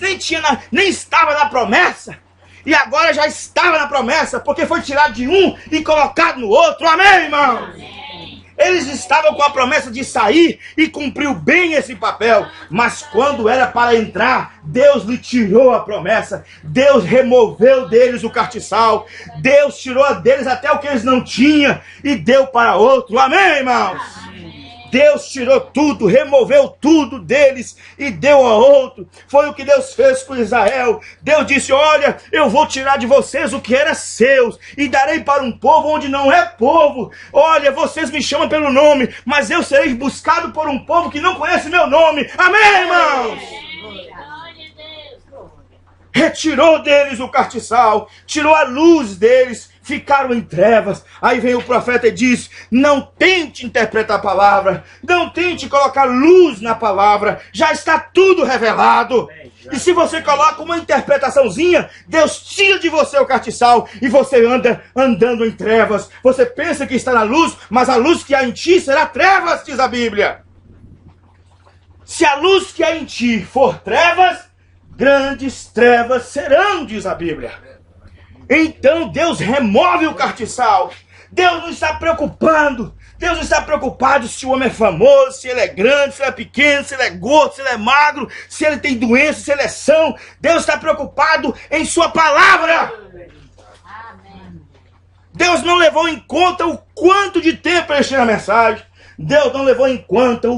nem estavam na promessa. E agora já estava na promessa, porque foi tirado de um e colocado no outro. Amém, irmão? Amém. Eles estavam com a promessa de sair e cumpriu bem esse papel. Mas quando era para entrar, Deus lhe tirou a promessa. Deus removeu deles o castiçal. Deus tirou deles até o que eles não tinham e deu para outro. Amém, irmãos? Amém. Deus tirou tudo, removeu tudo deles e deu a outro. Foi o que Deus fez com Israel. Deus disse: olha, eu vou tirar de vocês o que era seus e darei para um povo onde não é povo. Olha, vocês me chamam pelo nome, mas eu serei buscado por um povo que não conhece meu nome. Amém, irmãos? Retirou deles o castiçal, tirou a luz deles, ficaram em trevas. Aí vem o profeta e diz: não tente interpretar a palavra, não tente colocar luz na palavra, já está tudo revelado. E se você coloca uma interpretaçãozinha, Deus tira de você o castiçal e você anda andando em trevas. Você pensa que está na luz, mas a luz que há em ti será trevas, diz a Bíblia. Se a luz que há em ti for trevas, grandes trevas serão, diz a Bíblia. Então Deus remove o castiçal. Deus não está preocupando. Deus não está preocupado se o homem é famoso, se ele é grande, se ele é pequeno, se ele é gordo, se ele é magro, se ele tem doença, se ele é são. Deus está preocupado em sua palavra. Amém. Deus não levou em conta o quanto de tempo ele tinha a mensagem. Deus não levou em conta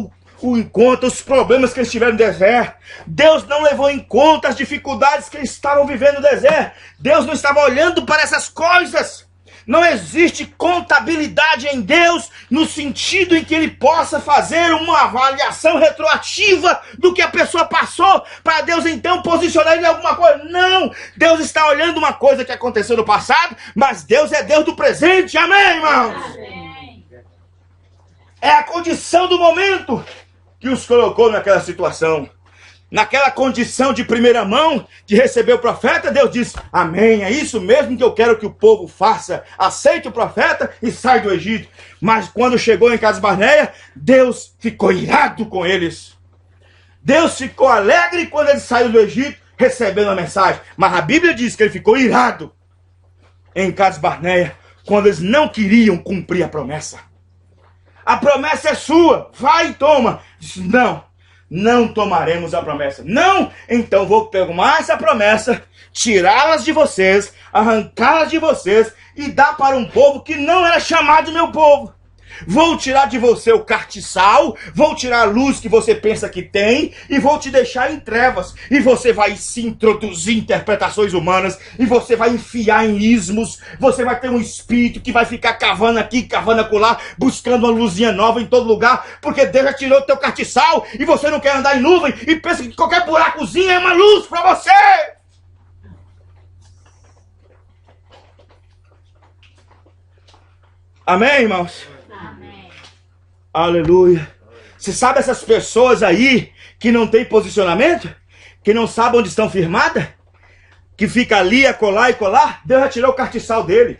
em conta os problemas que eles tiveram no deserto. Deus não levou em conta as dificuldades que eles estavam vivendo no deserto. Deus não estava olhando para essas coisas. Não existe contabilidade em Deus no sentido em que Ele possa fazer uma avaliação retroativa do que a pessoa passou para Deus então posicionar ele em alguma coisa. Não! Deus está olhando uma coisa que aconteceu no passado, mas Deus é Deus do presente. Amém, irmãos? Amém. É a condição do momento que os colocou naquela situação. Naquela condição de primeira mão, de receber o profeta, Deus disse, amém, é isso mesmo que eu quero que o povo faça. Aceite o profeta e sai do Egito. Mas quando chegou em Cades Barneia, Deus ficou irado com eles. Deus ficou alegre quando ele saiu do Egito, recebendo a mensagem. Mas a Bíblia diz que ele ficou irado em Cades Barneia, quando eles não queriam cumprir a promessa. A promessa é sua, vai e toma. Diz, não tomaremos a promessa. Não, então vou pegar essa promessa, tirá-las de vocês, arrancá-las de vocês e dar para um povo que não era chamado meu povo. Vou tirar de você o cartiçal, vou tirar a luz que você pensa que tem e vou te deixar em trevas. E você vai se introduzir em interpretações humanas e você vai enfiar em ismos. Você vai ter um espírito que vai ficar cavando aqui, cavando acolá, buscando uma luzinha nova em todo lugar, porque Deus já tirou o teu cartiçal e você não quer andar em nuvem e pensa que qualquer buracozinho é uma luz para você. Amém, irmãos? Amém. Aleluia. Você sabe essas pessoas aí que não tem posicionamento? Que não sabem onde estão firmadas? Que fica ali a colar e colar? Deus já tirou o cartiçal dele.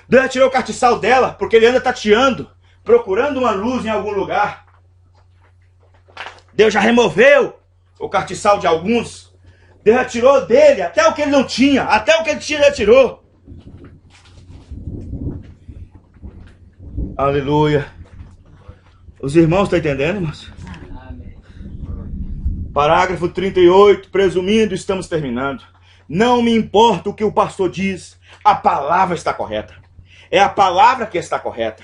Deus já tirou o cartiçal dela, porque ele anda tateando, procurando uma luz em algum lugar. Deus já removeu o cartiçal de alguns. Deus já tirou dele, até o que ele não tinha. Até o que ele tinha, já tirou. Aleluia. Os irmãos estão entendendo, irmãos? Amém. Parágrafo 38, presumindo, estamos terminando. Não me importa o que o pastor diz, a palavra está correta. É a palavra que está correta.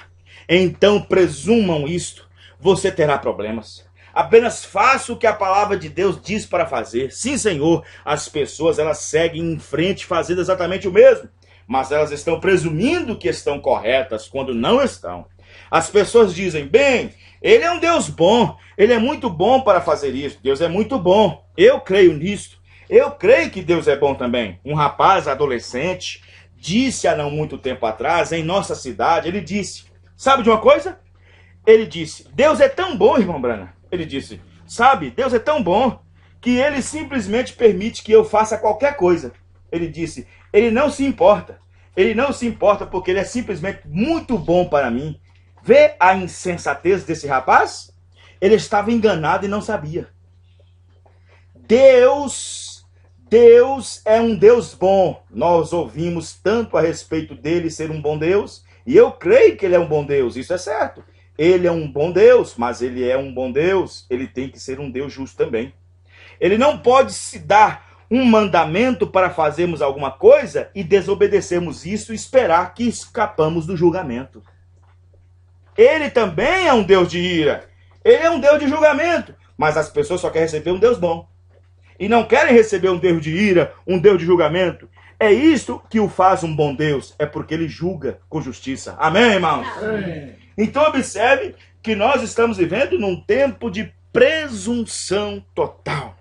Então presumam isto, você terá problemas. Apenas faça o que a palavra de Deus diz para fazer. Sim, Senhor, as pessoas elas seguem em frente fazendo exatamente o mesmo. Mas elas estão presumindo que estão corretas quando não estão. As pessoas dizem, bem, ele é um Deus bom, ele é muito bom para fazer isso, Deus é muito bom, eu creio nisso, eu creio que Deus é bom também. Um rapaz adolescente disse há não muito tempo atrás, em nossa cidade, ele disse, sabe de uma coisa? Ele disse, Deus é tão bom, irmão Brana, ele disse, sabe, Deus é tão bom que ele simplesmente permite que eu faça qualquer coisa. Ele disse, ele não se importa. Ele não se importa porque ele é simplesmente muito bom para mim. Vê a insensatez desse rapaz? Ele estava enganado e não sabia. Deus é um Deus bom. Nós ouvimos tanto a respeito dele ser um bom Deus. E eu creio que ele é um bom Deus. Isso é certo. Ele é um bom Deus, mas ele é um bom Deus. Ele tem que ser um Deus justo também. Ele não pode se dar um mandamento para fazermos alguma coisa e desobedecermos isso e esperar que escapamos do julgamento. Ele também é um Deus de ira. Ele é um Deus de julgamento. Mas as pessoas só querem receber um Deus bom. E não querem receber um Deus de ira, um Deus de julgamento. É isso que o faz um bom Deus. É porque ele julga com justiça. Amém, irmãos? Amém. Então observe que nós estamos vivendo num tempo de presunção total.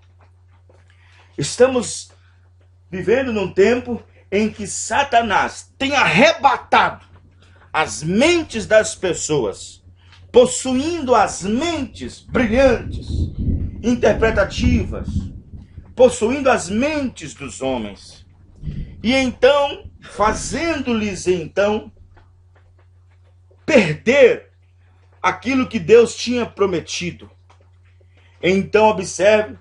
Estamos vivendo num tempo em que Satanás tem arrebatado as mentes das pessoas, possuindo as mentes brilhantes, interpretativas, possuindo as mentes dos homens, e então, fazendo-lhes então perder aquilo que Deus tinha prometido. Então observe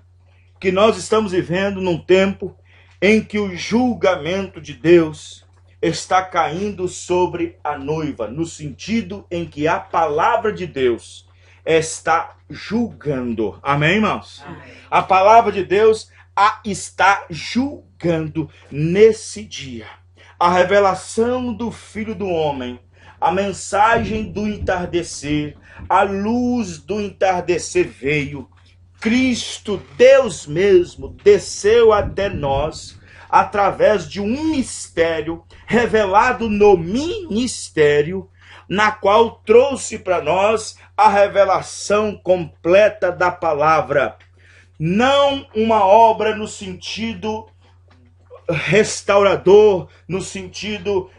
que nós estamos vivendo num tempo em que o julgamento de Deus está caindo sobre a noiva, no sentido em que a palavra de Deus está julgando. Amém, irmãos? Amém. A palavra de Deus a está julgando nesse dia. A revelação do Filho do Homem, a mensagem do entardecer, a luz do entardecer veio. Cristo, Deus mesmo, desceu até nós através de um mistério revelado no ministério, na qual trouxe para nós a revelação completa da palavra. Não uma obra no sentido restaurador, no sentido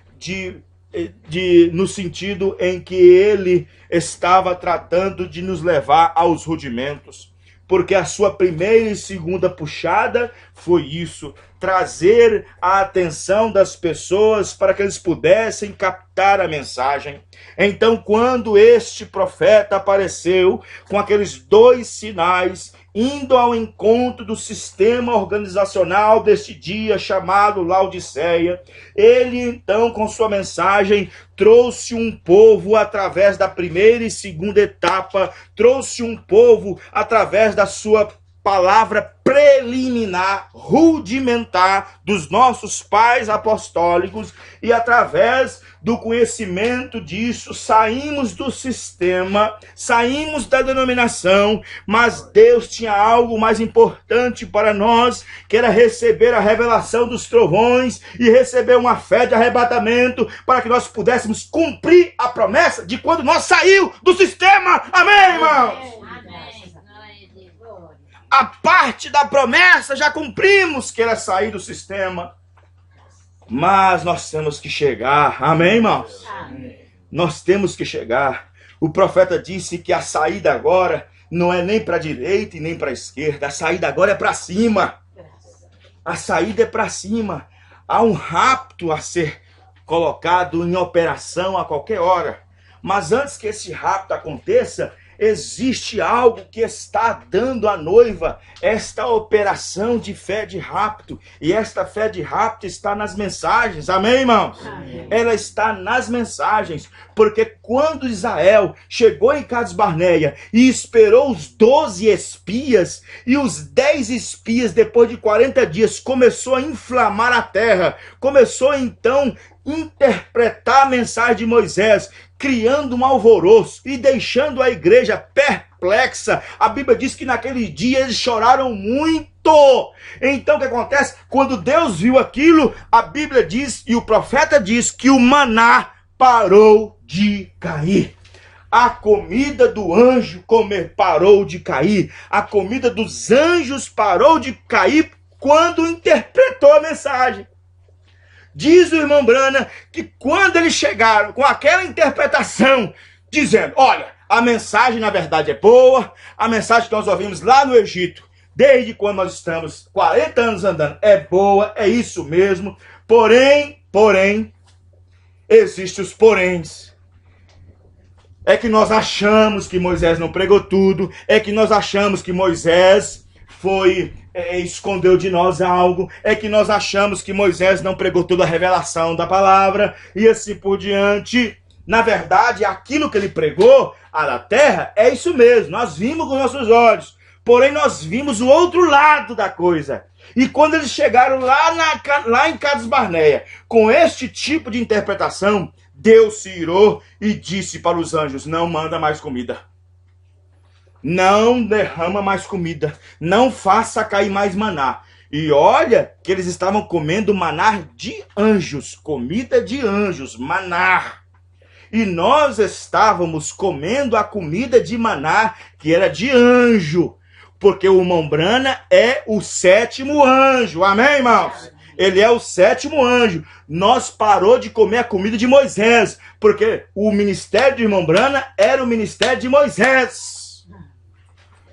no sentido em que ele estava tratando de nos levar aos rudimentos. Porque a sua primeira e segunda puxada foi isso, trazer a atenção das pessoas para que eles pudessem captar a mensagem. Então, quando este profeta apareceu com aqueles 2 sinais, indo ao encontro do sistema organizacional deste dia chamado Laodiceia, ele então, com sua mensagem, trouxe um povo através da primeira e segunda etapa, trouxe um povo através da sua palavra preliminar, rudimentar dos nossos pais apostólicos, e através do conhecimento disso saímos do sistema, saímos da denominação, mas Deus tinha algo mais importante para nós, que era receber a revelação dos trovões e receber uma fé de arrebatamento para que nós pudéssemos cumprir a promessa de quando nós saímos do sistema. Amém, irmãos? A parte da promessa já cumprimos, que era sair do sistema. Mas nós temos que chegar. Amém, irmãos? Amém. Nós temos que chegar. O profeta disse que a saída agora não é nem para a direita e nem para a esquerda. A saída agora é para cima. A saída é para cima. Há um rapto a ser colocado em operação a qualquer hora. Mas antes que esse rapto aconteça, existe algo que está dando à noiva esta operação de fé de rapto. E esta fé de rapto está nas mensagens. Amém, irmãos? Amém. Ela está nas mensagens. Porque quando Israel chegou em Cades Barneia e esperou os 12 espias, e os 10 espias, depois de 40 dias, começou a inflamar a terra, começou então interpretar a mensagem de Moisés, criando um alvoroço e deixando a igreja perplexa. A Bíblia diz que naquele dia eles choraram muito. Então o que acontece? Quando Deus viu aquilo, a Bíblia diz e o profeta diz que o maná parou de cair. A comida do anjo parou de cair. A comida dos anjos parou de cair quando interpretou a mensagem. Diz o irmão Brana que quando eles chegaram com aquela interpretação, dizendo, olha, a mensagem na verdade é boa, a mensagem que nós ouvimos lá no Egito, desde quando nós estamos 40 anos andando, é boa, é isso mesmo, porém, existem os poréns. É que nós achamos que Moisés não pregou tudo, é que nós achamos que Moisés escondeu de nós algo, é que nós achamos que Moisés não pregou toda a revelação da palavra, e assim por diante. Na verdade, aquilo que ele pregou, a da terra, é isso mesmo, nós vimos com nossos olhos, porém nós vimos o outro lado da coisa. E quando eles chegaram lá em Cades Barneia, com este tipo de interpretação, Deus se irou e disse para os anjos, não manda mais comida. Não derrama mais comida, não faça cair mais maná. E olha que eles estavam comendo maná de anjos, comida de anjos, maná. E nós estávamos comendo a comida de maná que era de anjo, porque o irmão Brana é o 7º anjo, amém, irmãos? Ele é o 7º anjo. Nós parou de comer a comida de Moisés, porque o ministério do irmão Brana era o ministério de Moisés.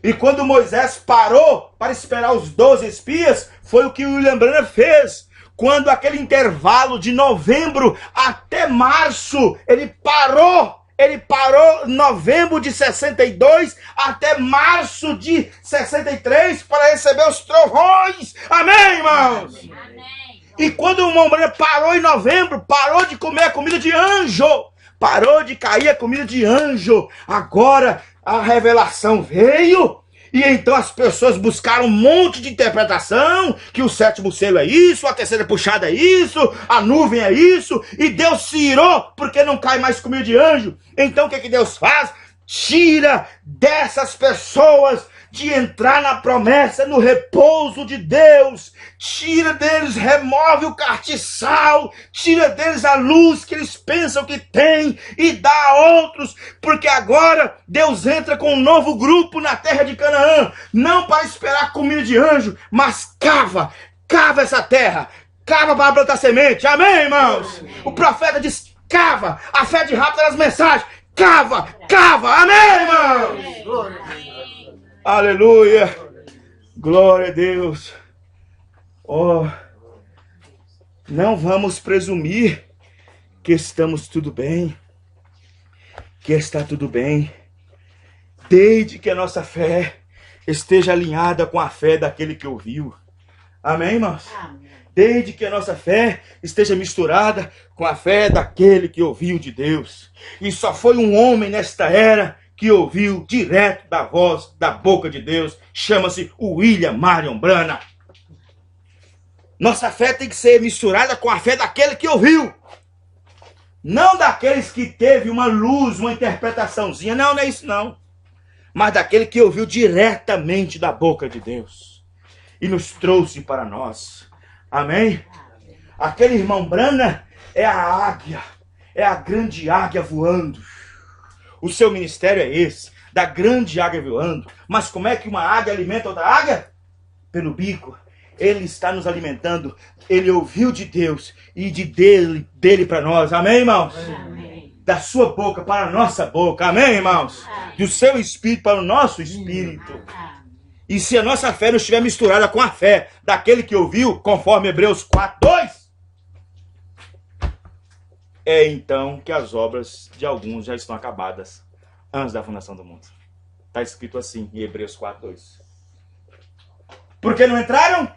E quando Moisés parou para esperar os 12 espias, foi o que o William Branham fez. Quando aquele intervalo de novembro até março, ele parou novembro de 62 até março de 63 para receber os trovões. Amém, irmãos? Amém. E quando o irmão Branham parou em novembro, parou de comer a comida de anjo, parou de cair a comida de anjo, agora a revelação veio, e então as pessoas buscaram um monte de interpretação, que o 7º selo é isso, a terceira puxada é isso, a nuvem é isso, e Deus se irou porque não cai mais comida de anjo. Então o que Deus faz? Tira dessas pessoas de entrar na promessa, no repouso de Deus. Tira deles, remove o castiçal, tira deles a luz que eles pensam que tem e dá a outros, porque agora Deus entra com um novo grupo na terra de Canaã, não para esperar comida de anjo, mas cava essa terra, cava para plantar semente. Amém, irmãos? O profeta diz, cava, a fé de rápido nas mensagens, cava, amém, irmãos? Aleluia, glória a Deus. Oh, não vamos presumir que estamos tudo bem, que está tudo bem, desde que a nossa fé esteja alinhada com a fé daquele que ouviu. Amém, irmãos? Amém. Desde que a nossa fé esteja misturada com a fé daquele que ouviu de Deus. E só foi um homem nesta era que ouviu direto da voz, da boca de Deus. Chama-se William Marion Branham. Nossa fé tem que ser misturada com a fé daquele que ouviu. Não daqueles que teve uma luz, uma interpretaçãozinha. Não é isso não. Mas daquele que ouviu diretamente da boca de Deus. E nos trouxe para nós. Amém? Aquele irmão Branham é a águia. É a grande águia voando. O seu ministério é esse. Da grande águia voando. Mas como é que uma águia alimenta outra águia? Pelo bico. Ele está nos alimentando. Ele ouviu de Deus. E dele para nós. Amém, irmãos? Amém. Da sua boca para a nossa boca. Amém, irmãos? Amém. Do seu espírito para o nosso espírito. Amém. E se a nossa fé não estiver misturada com a fé daquele que ouviu, conforme Hebreus 4:2, é então que as obras de alguns já estão acabadas antes da fundação do mundo. Está escrito assim em Hebreus 4:2. Por que não entraram?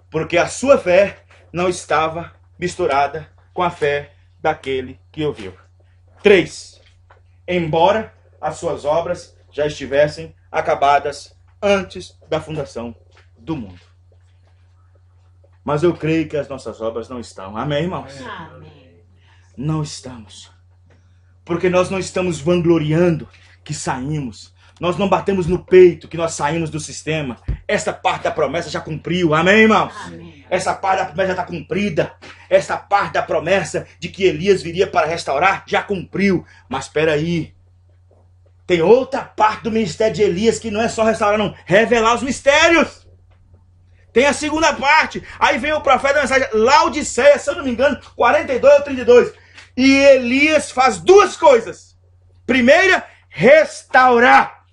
Porque a sua fé não estava misturada com a fé daquele que ouviu. 3. Embora as suas obras já estivessem acabadas antes da fundação do mundo. Mas eu creio que as nossas obras não estão. Amém, irmãos? Amém. Não estamos. Porque nós não estamos vangloriando que saímos. Nós não batemos no peito que nós saímos do sistema. Essa parte da promessa já cumpriu. Amém, irmãos? Amém. Essa parte da promessa já está cumprida. Essa parte da promessa de que Elias viria para restaurar já cumpriu. Mas espera aí. Tem outra parte do ministério de Elias que não é só restaurar, não. Revelar os mistérios. Tem a segunda parte. Aí vem o profeta da mensagem Laodiceia, se eu não me engano, 42 ou 32. E Elias faz duas coisas. Primeira, restaurar.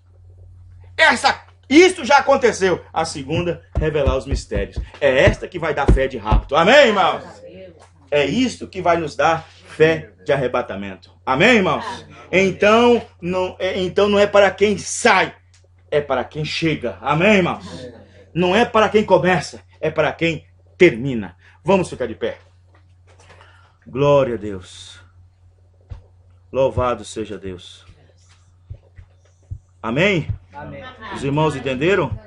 Isso já aconteceu. A segunda, revelar os mistérios. É esta que vai dar fé de rapto. Amém, irmãos? É isto que vai nos dar fé de arrebatamento. Amém, irmãos? Então não é para quem sai, é para quem chega. Amém, irmãos? Não é para quem começa, é para quem termina. Vamos ficar de pé. Glória a Deus. Louvado seja Deus. Amém? Amém. Os irmãos entenderam?